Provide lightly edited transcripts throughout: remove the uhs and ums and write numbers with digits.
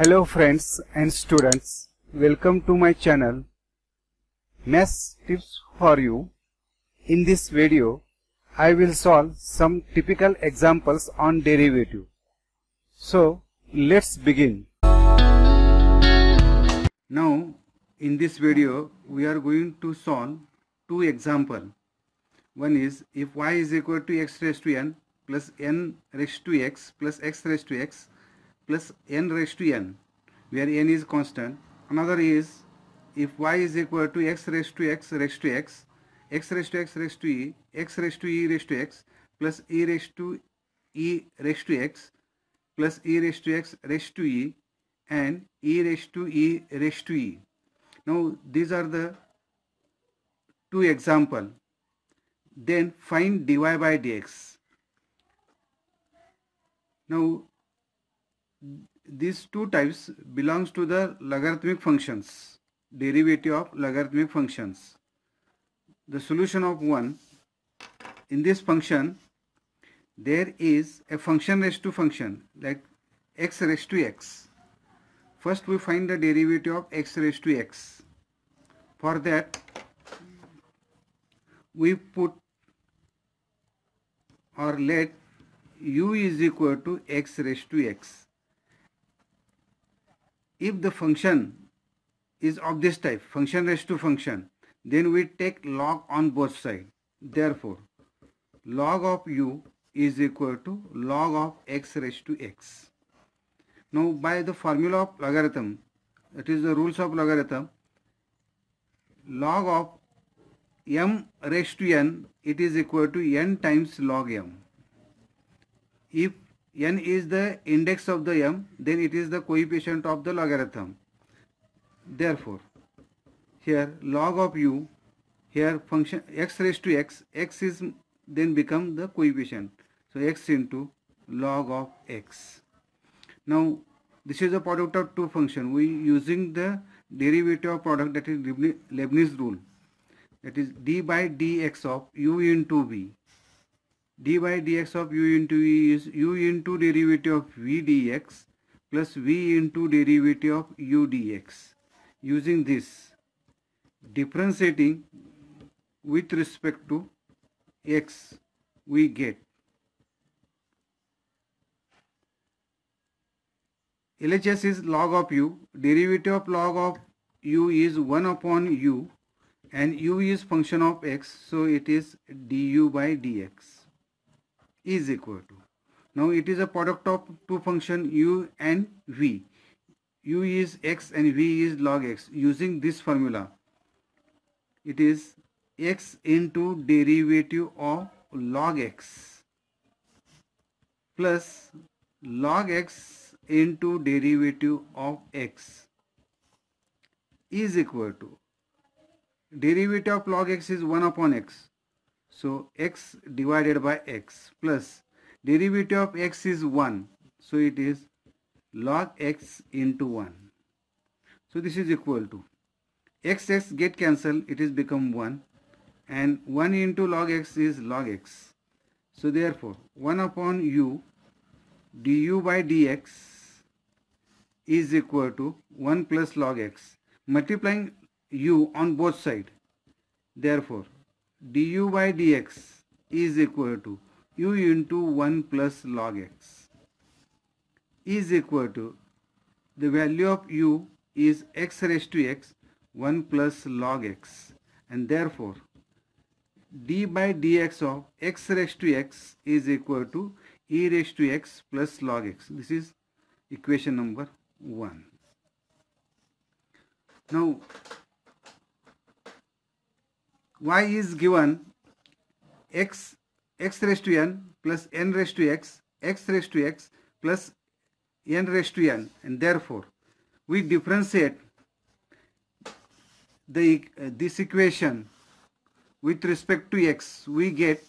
Hello friends and students, welcome to my channel Maths Tips for You. In this video, I will solve some typical examples on derivative. So, let's begin. Now, in this video, we are going to solve two examples. One is if y is equal to x raised to n plus n raised to x plus x raised to x plus n raised to n, where n is constant. Another is if y is equal to x raised to x raised to x, x raised to x raised to e, x raised to e raised to x plus e raised to e raised to x plus e raised to x raised to e and e raised to e raised to e. Now these are the two examples. Then find dy by dx. Now these two types belongs to the logarithmic functions, derivative of logarithmic functions. The solution of one, in this function there is a function raised to function like x raised to x. First we find the derivative of x raised to x. For that we put or let u is equal to x raised to x. If the function is of this type, function raised to function, then we take log on both sides. Therefore, log of u is equal to log of x raised to x. Now by the formula of logarithm, that is the rules of logarithm, log of m raised to n, it is equal to n times log m. If n is the index of the m, then it is the coefficient of the logarithm. Therefore, here log of u, here function x raised to x, x is then become the coefficient. So x into log of x. Now this is a product of two functions. We using the derivative of product, that is Leibniz rule. That is d by dx of u into v. d by dx of u into v is u into derivative of v dx plus v into derivative of u dx. Using this, differentiating with respect to x, we get LHS is log of u, derivative of log of u is 1 upon u, and u is function of x, so it is du by dx is equal to. Now it is a product of two functions u and v. U is x and v is log x. Using this formula, it is x into derivative of log x plus log x into derivative of x is equal to, derivative of log x is 1 upon x. So x divided by x plus derivative of x is 1. So it is log x into 1. So this is equal to x get cancelled, it is become 1, and 1 into log x is log x. So therefore 1 upon u du by dx is equal to 1 plus log x, multiplying u on both sides. Therefore du by dx is equal to u into 1 plus log x is equal to, the value of u is x raised to x 1 plus log x, and therefore d by dx of x raised to x is equal to e raised to x plus log x. This is equation number 1. Now y is given x raised to n plus n raised to x raised to x plus n raised to n, and therefore we differentiate this equation with respect to x. We get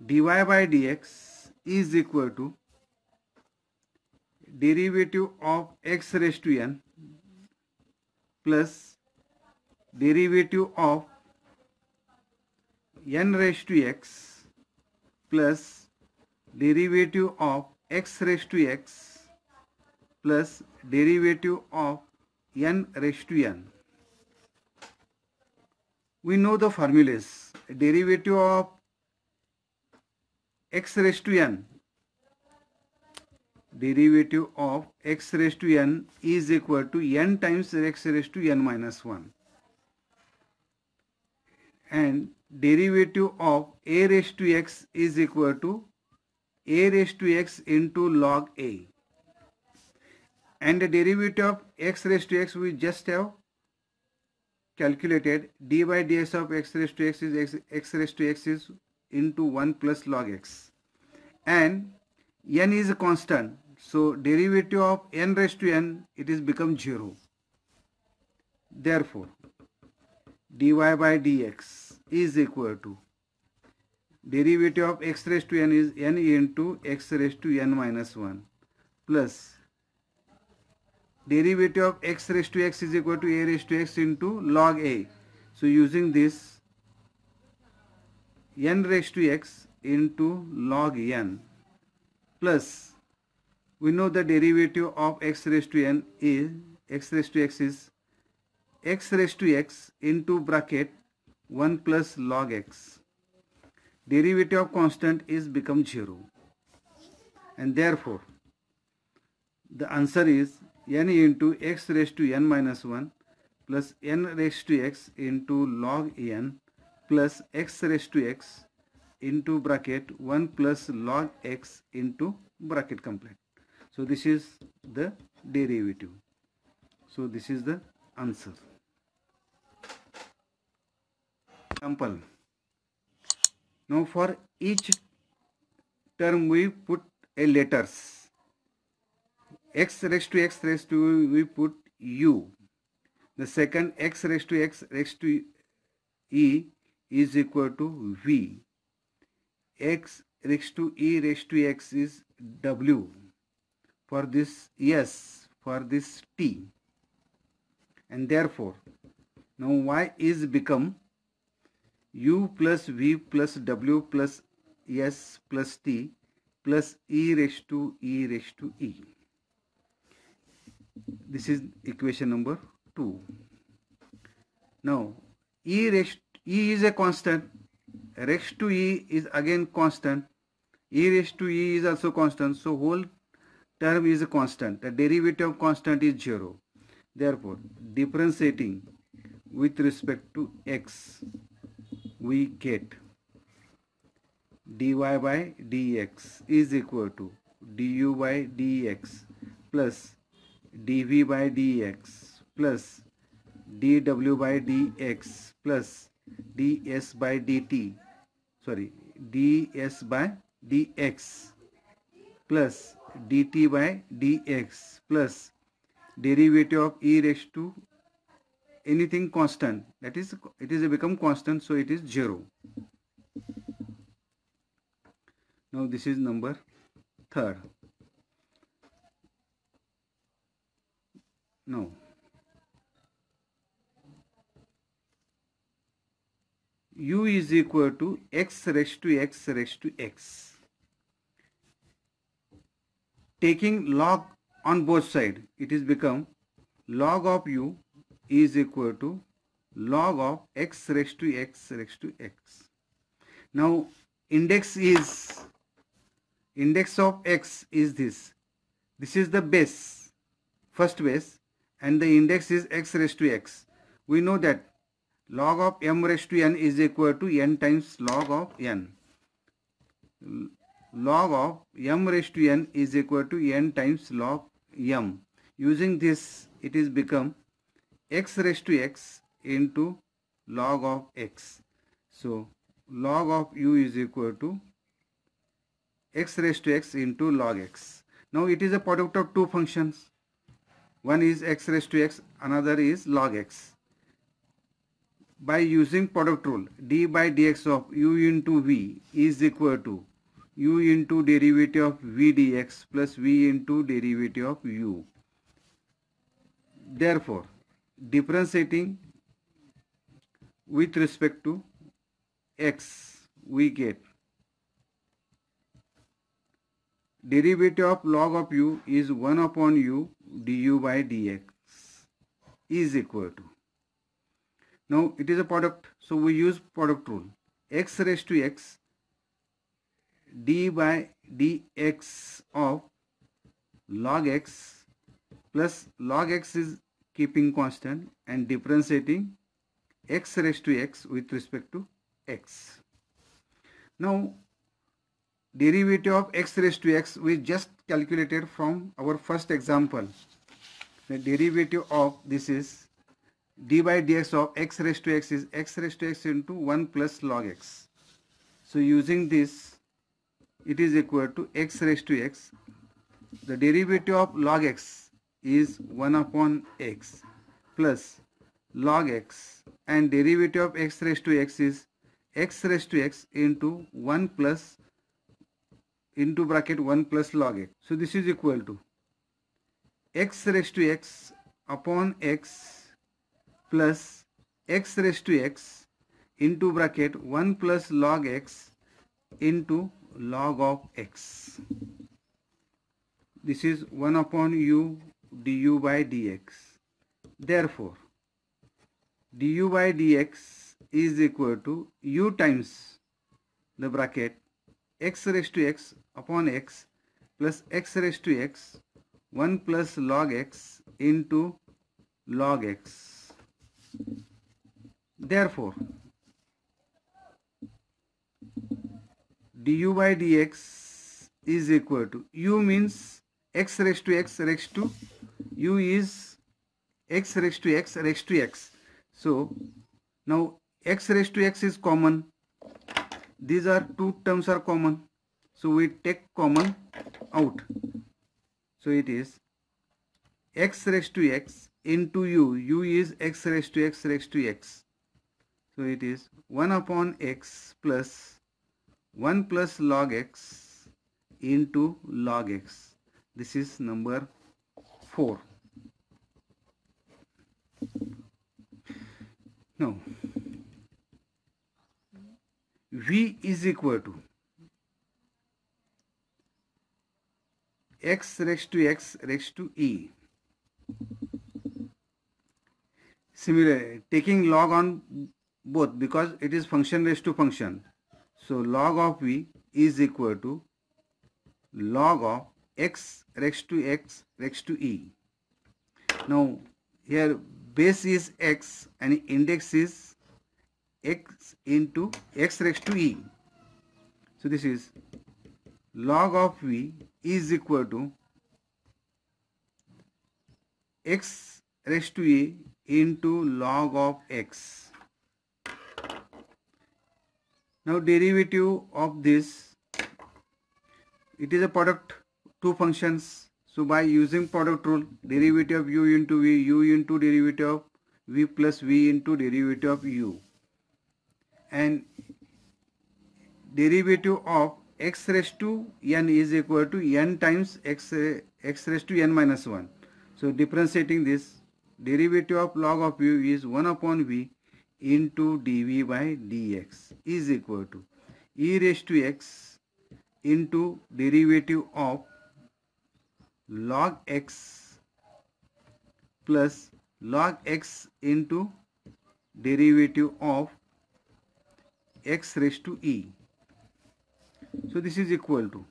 dy by dx is equal to derivative of x raised to n plus derivative of n raised to x plus derivative of x raised to x plus derivative of n raised to n. We know the formulas. Derivative of x raised to n. Derivative of x raised to n is equal to n times x raised to n minus 1. And derivative of a raised to x is equal to a raised to x into log a. And the derivative of x raised to x we just have calculated. D by dx of x raised to x is x raised to x is into 1 plus log x. And n is a constant. So derivative of n raised to n, it is become 0. Therefore, dy by dx is equal to derivative of x raised to n is n into x raised to n minus 1 plus derivative of x raised to x is equal to a raised to x into log a. So using this, n raised to x into log n plus, we know the derivative of x raised to n is x raised to x is x raised to x into bracket 1 plus log x. Derivative of constant is become 0. And therefore, the answer is n into x raised to n minus 1 plus n raised to x into log n plus x raised to x into bracket 1 plus log x into bracket complete. So this is the derivative. So this is the answer. Example. Now for each term we put a letters. X raised to we put u. The second x raised to e is equal to v. X raised to e raised to x is w. For this s, for this t. And therefore, now y is become u plus v plus w plus s plus t plus e raised to e. This is equation number 2. Now, e is a constant, raised to e is again constant, e raised to e is also constant, so whole term is a constant. The derivative of constant is 0. Therefore, differentiating with respect to x, we get dy by dx is equal to du by dx plus dv by dx plus dw by dx plus ds by dt, ds by dx plus dt by dx plus derivative of e raised to anything constant, that is it is become constant, so it is 0. Now this is number 3rd. Now u is equal to x raised to x raised to x. Taking log on both sides, it is become log of u is equal to log of x raised to x raised to x. Now index of x is this. This is the base, first base, and the index is x raised to x. We know that log of m raised to n is equal to n times log of n. Log of m raised to n is equal to n times log m. Using this, it is become x raised to x into log of x. So log of u is equal to x raised to x into log x. Now it is a product of two functions. One is x raised to x, another is log x. By using product rule, d by dx of u into v is equal to u into derivative of v dx plus v into derivative of u. Therefore, differentiating with respect to x, we get derivative of log of u is 1 upon u du by dx is equal to. Now it is a product, so we use product rule. X raised to x d by dx of log x plus log x is keeping constant and differentiating x raised to x with respect to x. Now derivative of x raised to x we just calculated from our first example. The derivative of this is d by dx of x raised to x is x raised to x into 1 plus log x. So using this, it is equal to x raised to x. The derivative of log x is 1 upon x plus log x, and derivative of x raised to x is x raised to x into 1 plus into bracket 1 plus log x. So this is equal to x raised to x upon x plus x raised to x into bracket 1 plus log x into log of x. This is 1 upon u du by dx. Therefore, du by dx is equal to u times the bracket x raised to x upon x plus x raised to x 1 plus log x into log x. Therefore, du by dx is equal to, u means x raised to x raised to, u is x raised to x raised to x. So now x raised to x is common. These are two terms are common. So we take common out. So it is x raised to x into u. U is x raised to x raised to x. So it is 1 upon x plus 1 plus log x into log x. This is number 4. Now, v is equal to x raised to x raised to e. Similarly, taking log on both because it is function raised to function. So log of v is equal to log of x raised to e. Now here base is x and index is x into x raised to e. So this is log of v is equal to x raised to e into log of x. Now derivative of this, it is a product, two functions. So by using product rule, derivative of u into v, u into derivative of v plus v into derivative of u, and derivative of x raised to n is equal to n times x raised to n minus 1. So differentiating this, derivative of log of u is 1 upon v into dv by dx is equal to e raised to x into derivative of log x plus log x into derivative of x raised to e. So this is equal to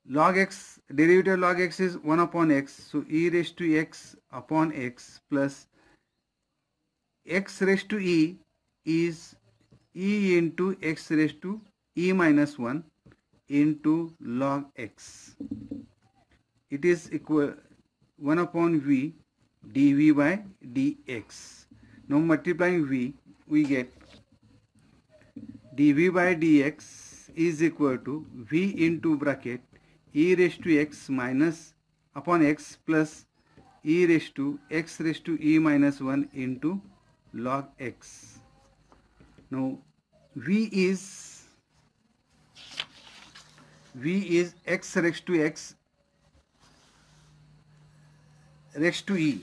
log x, derivative of log x is 1 upon x. So e raised to x upon x plus x raised to e is e into x raised to e minus 1 into log x. It is equal 1 upon v dv by dx. Now multiplying v, we get dv by dx is equal to v into bracket e raised to x minus upon x plus e raised to x raised to e minus 1 into log x. Now v is x raised to x raised to e.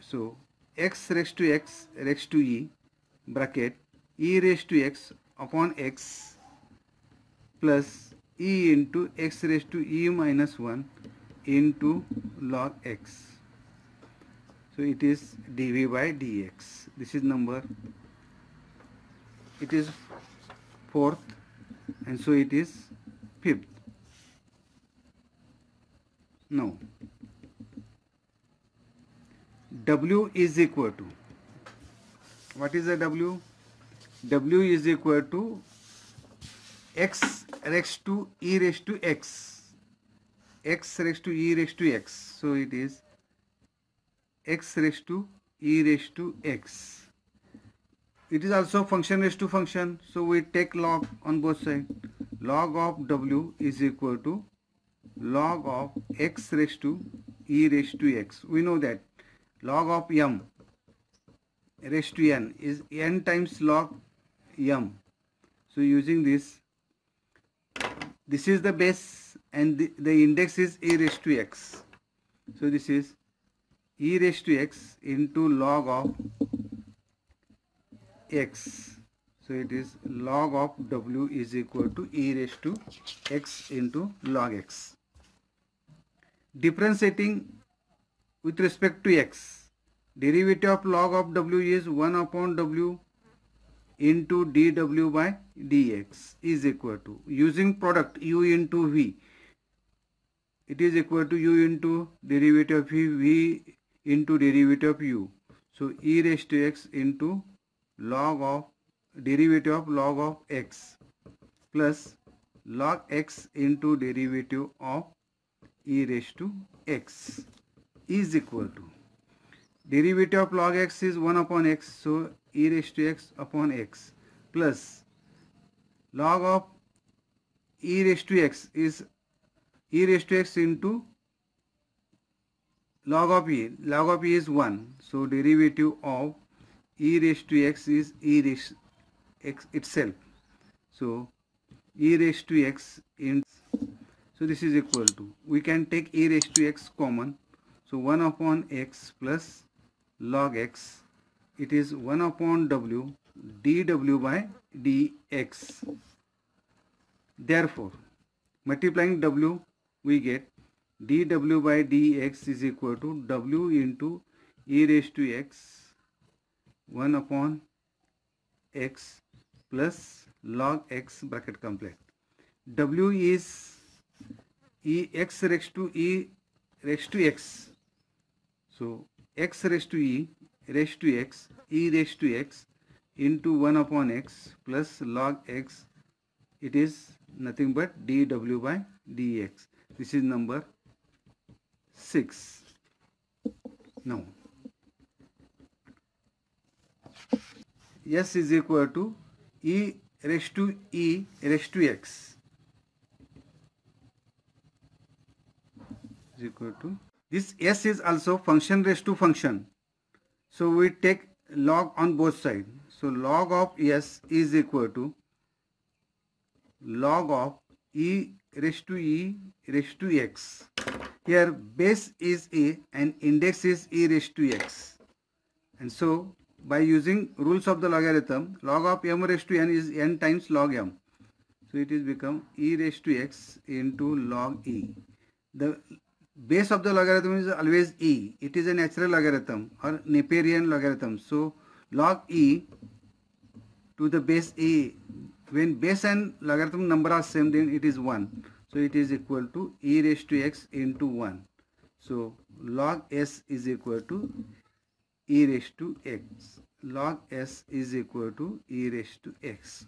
So x raised to x raised to e bracket e raised to x upon x plus e into x raised to e minus 1 into log x. So it is dv by dx. This is number, it is fourth, and so it is fifth. Now w is equal to, what is the w? W is equal to x raised to e raised to x, x raised to e raised to x. So it is x raised to e raised to x. It is also function raised to function, so we take log on both sides. Log of w is equal to log of x raised to e raised to x. We know that log of m raised to n is n times log m. So using this is the base and the index is e raised to x. So this is e raised to x into log of x. So it is log of w is equal to e raised to x into log x. Differentiating with respect to x, derivative of log of w is 1 upon w into dw by dx is equal to, using product u into v, it is equal to u into derivative of v into derivative of u. So e raised to x into log of derivative of log of x plus log x into derivative of e raised to x is equal to, derivative of log x is 1 upon x, so e raised to x upon x plus log of e raised to x is e raised to x into log of e. Log of e is 1, so derivative of e raised to x is e raised to x itself. So e raised to x in, so this is equal to, we can take e raised to x common, so 1 upon x plus log x, it is 1 upon w dw by dx. Therefore multiplying w, we get dw by dx is equal to w into e raised to x 1 upon x plus log x bracket complete. W is e x raised to e raised to x. So x raised to e raised to x, e raised to x into 1 upon x plus log x, it is nothing but dw by dx. This is number 6. Now s is equal to e raised to e raised to x is equal to, this s is also function raised to function, so we take log on both sides. So log of s is equal to log of e raised to x. Here base is a and index is e raised to x, and so by using rules of the logarithm, log of m raised to n is n times log m. So it is become e raised to x into log e. The base of the logarithm is always e. It is a natural logarithm or Neperian logarithm. So log e to the base e, when base and logarithm number are same, then it is 1. So it is equal to e raised to x into 1. So log s is equal to e raised to x. Log s is equal to e raised to x.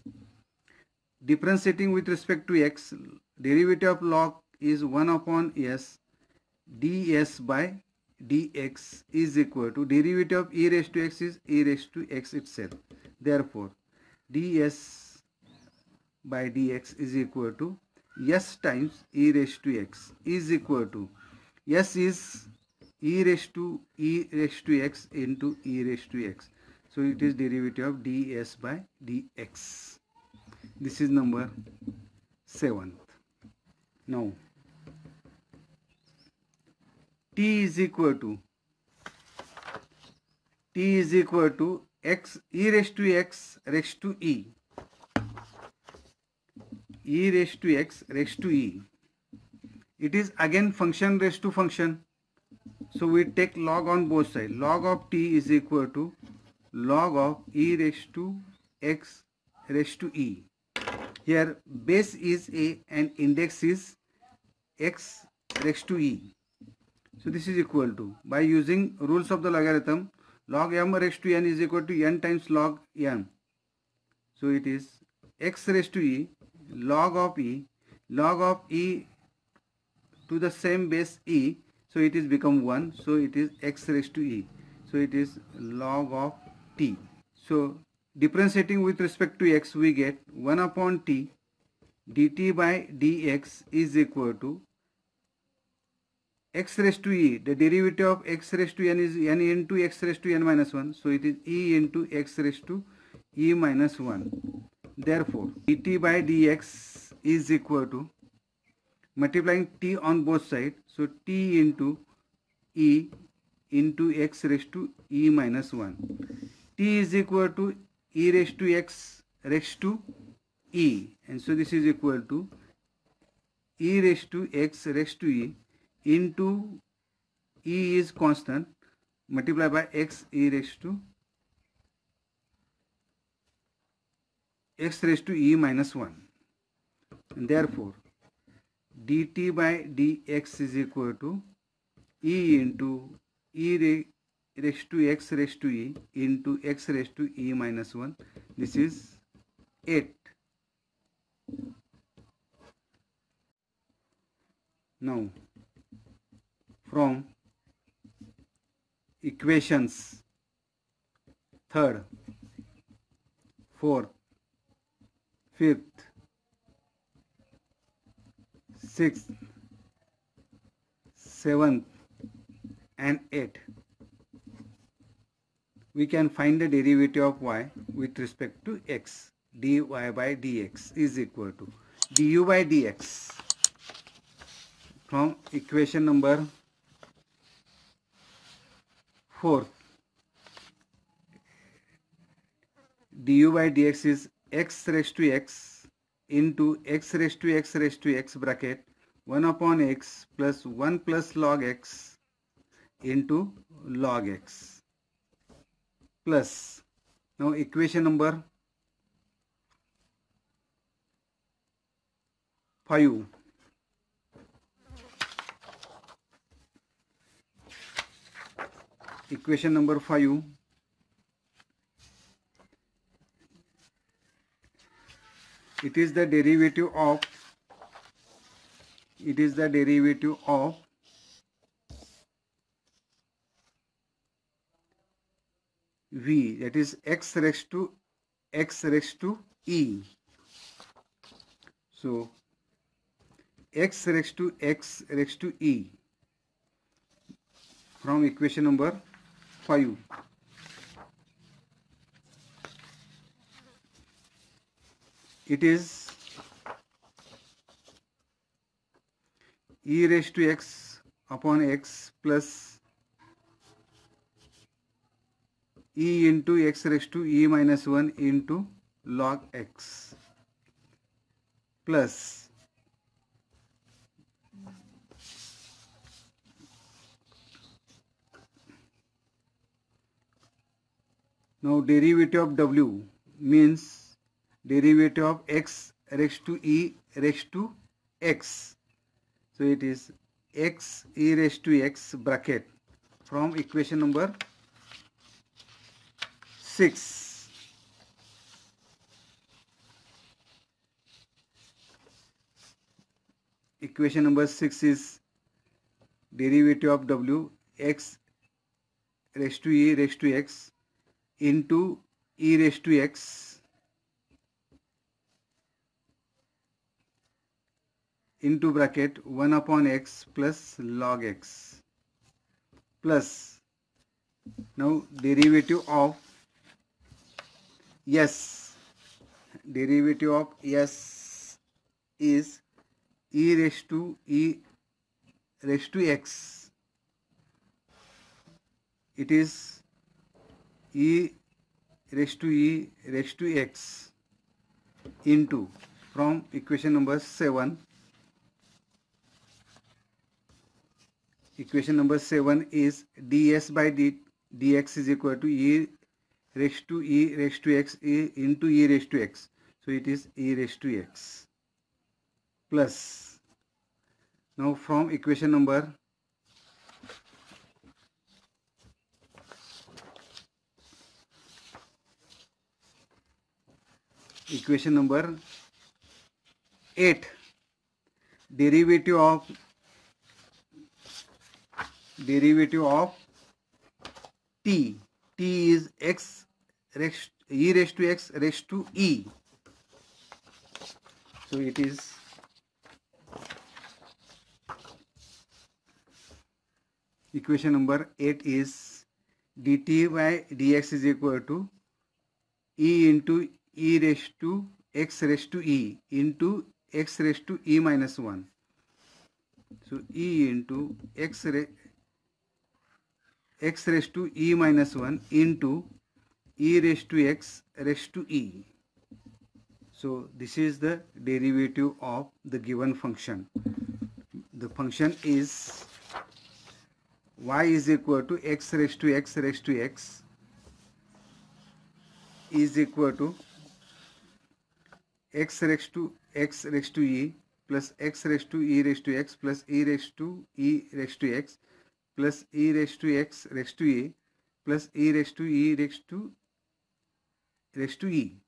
Differentiating with respect to x, derivative of log is 1 upon s ds by dx is equal to, derivative of e raised to x is e raised to x itself. Therefore ds by dx is equal to s times e raised to x is equal to, s is e raised to x into e raised to x. So it is derivative of ds by dx. This is number 7th. Now t is equal to x e raised to x raised to e e raised to x raised to e. It is again function raised to function. So we take log on both sides. Log of t is equal to log of e raised to x raised to e. Here base is a and index is x raised to e. So this is equal to, by using rules of the logarithm, log m raised to n is equal to n times log n. So it is x raised to e log of e to the same base e. So it is become 1. So it is x raised to e. So it is log of t. So differentiating with respect to x, we get 1 upon t dt by dx is equal to x raised to e. The derivative of x raised to n is n into x raised to n minus 1. So it is e into x raised to e minus 1. Therefore, dt by dx is equal to, multiplying t on both sides, so t into e into x raised to e minus 1. T is equal to e raised to x raised to e, and so this is equal to e raised to x raised to e into e is constant, multiply by x e raised to x raised to e minus 1. And therefore, dt by dx is equal to e into e raised to x raised to e into x raised to e minus 1. This is 8. Now, from equations 3rd, 4th, 5th, 6th, 7th and 8th, we can find the derivative of y with respect to x. dy by dx is equal to du by dx from equation number 4. Du by dx is x raised to x into x raised to x raised to x bracket 1 upon x plus 1 plus log x into log x plus, now equation number 5. Equation number 5. It is the derivative of v, that is x raised to e. So x raised to e from equation number 5. It is e raised to x upon x plus e into x raised to e minus 1 into log x plus now derivative of w means derivative of x raised to e raised to x. So it is x e raised to x bracket from equation number 6. Equation number 6 is derivative of w, x raised to e raised to x into e raised to x into bracket 1 upon x plus log x plus, now derivative of s, derivative of s is e raised to x. It is e raised to x into from equation number 7. Equation number 7 is ds by dx is equal to e raised to x into e raised to x. So it is e raised to x plus. Now from equation number 8, derivative of t is x e raised to x raised to e. So it is equation number 8 is dt by dx is equal to e into e raised to x raised to e into x raised to e minus 1. So e into x raised to e minus 1 into e raised to x raised to e. So this is the derivative of the given function. The function is y is equal to x raised to x raised to x is equal to x raised to e plus x raised to e raised to x plus e raised to x plus e raised to x raised to e plus e raised to e raised to e.